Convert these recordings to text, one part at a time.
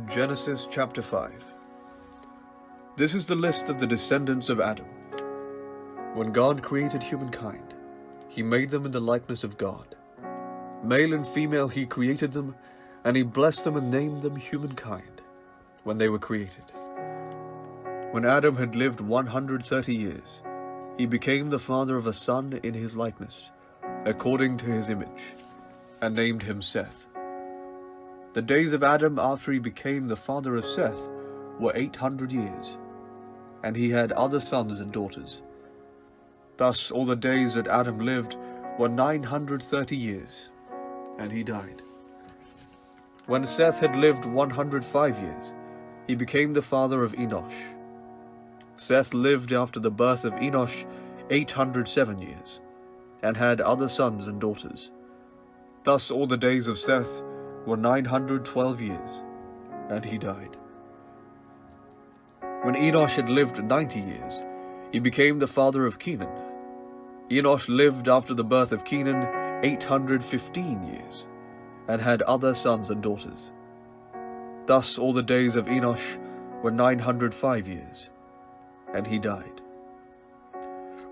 Genesis chapter 5. This is the list of the descendants of Adam. When God created humankind, He made them in the likeness of God. Male and female He created them, and He blessed them and named them humankind when they were created. When Adam had lived 130 years, he became the father of a son in his likeness, according to his image, and named him Seth. The days of Adam after he became the father of Seth were 800 years, and he had other sons and daughters. Thus all the days that Adam lived were 930 years, and he died. When Seth had lived 105 years, he became the father of Enosh. Seth lived after the birth of Enosh 807 years, and had other sons and daughters. Thus all the days of Seth were 912 years, and he died. When Enosh had lived 90 years, he became the father of Kenan. Enosh lived after the birth of Kenan 815 years, and had other sons and daughters. Thus all the days of Enosh were 905 years, and he died.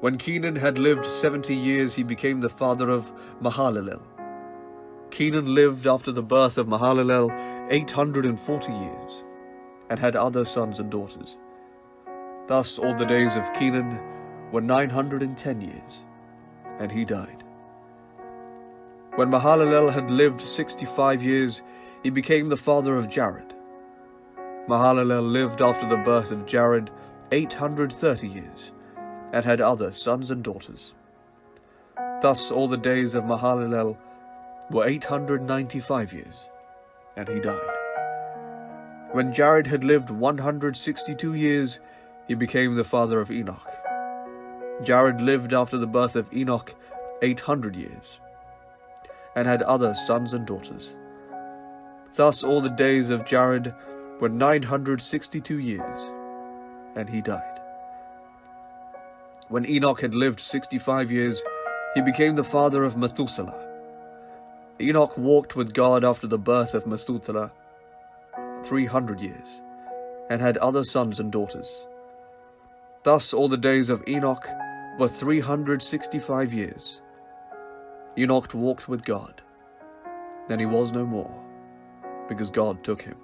When Kenan had lived 70 years, he became the father of Mahalalel. Kenan lived after the birth of Mahalalel 840 years, and had other sons and daughters. Thus all the days of Kenan were 910 years, and he died. When Mahalalel had lived 65 years, he became the father of Jared. Mahalalel lived after the birth of Jared 830 years, and had other sons and daughters. Thus all the days of Mahalalel were 895 years, and he died. When Jared had lived 162 years, he became the father of Enoch. Jared lived after the birth of Enoch 800 years, and had other sons and daughters. Thus all the days of Jared were 962 years, and he died. When Enoch had lived 65 years, he became the father of Methuselah. Enoch walked with God after the birth of Methuselah 300 years, and had other sons and daughters. Thus all the days of Enoch were 365 years. Enoch walked with God. Then he was no more, because God took him.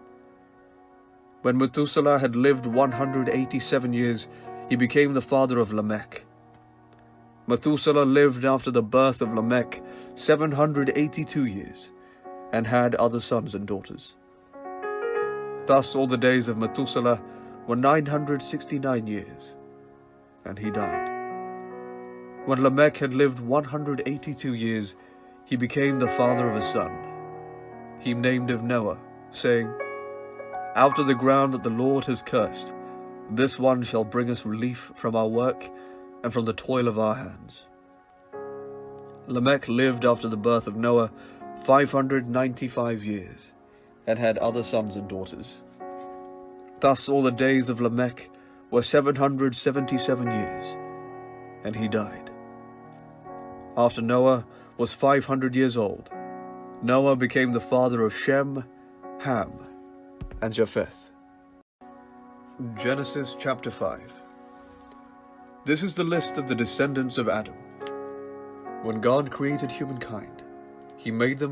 When Methuselah had lived 187 years, he became the father of Lamech. Methuselah lived after the birth of Lamech 782 years, and had other sons and daughters. Thus all the days of Methuselah were 969 years, and he died. When Lamech had lived 182 years, he became the father of a son. He named him Noah, saying, "Out of the ground that the Lord has cursed, this one shall bring us relief from our work and from the toil of our hands." Lamech lived after the birth of Noah 595 years, and had other sons and daughters. Thus all the days of Lamech were 777 years, and he died. After Noah was 500 years old, Noah became the father of Shem, Ham, and Japheth. Genesis chapter 5. This is the list of the descendants of Adam. When God created humankind, He made them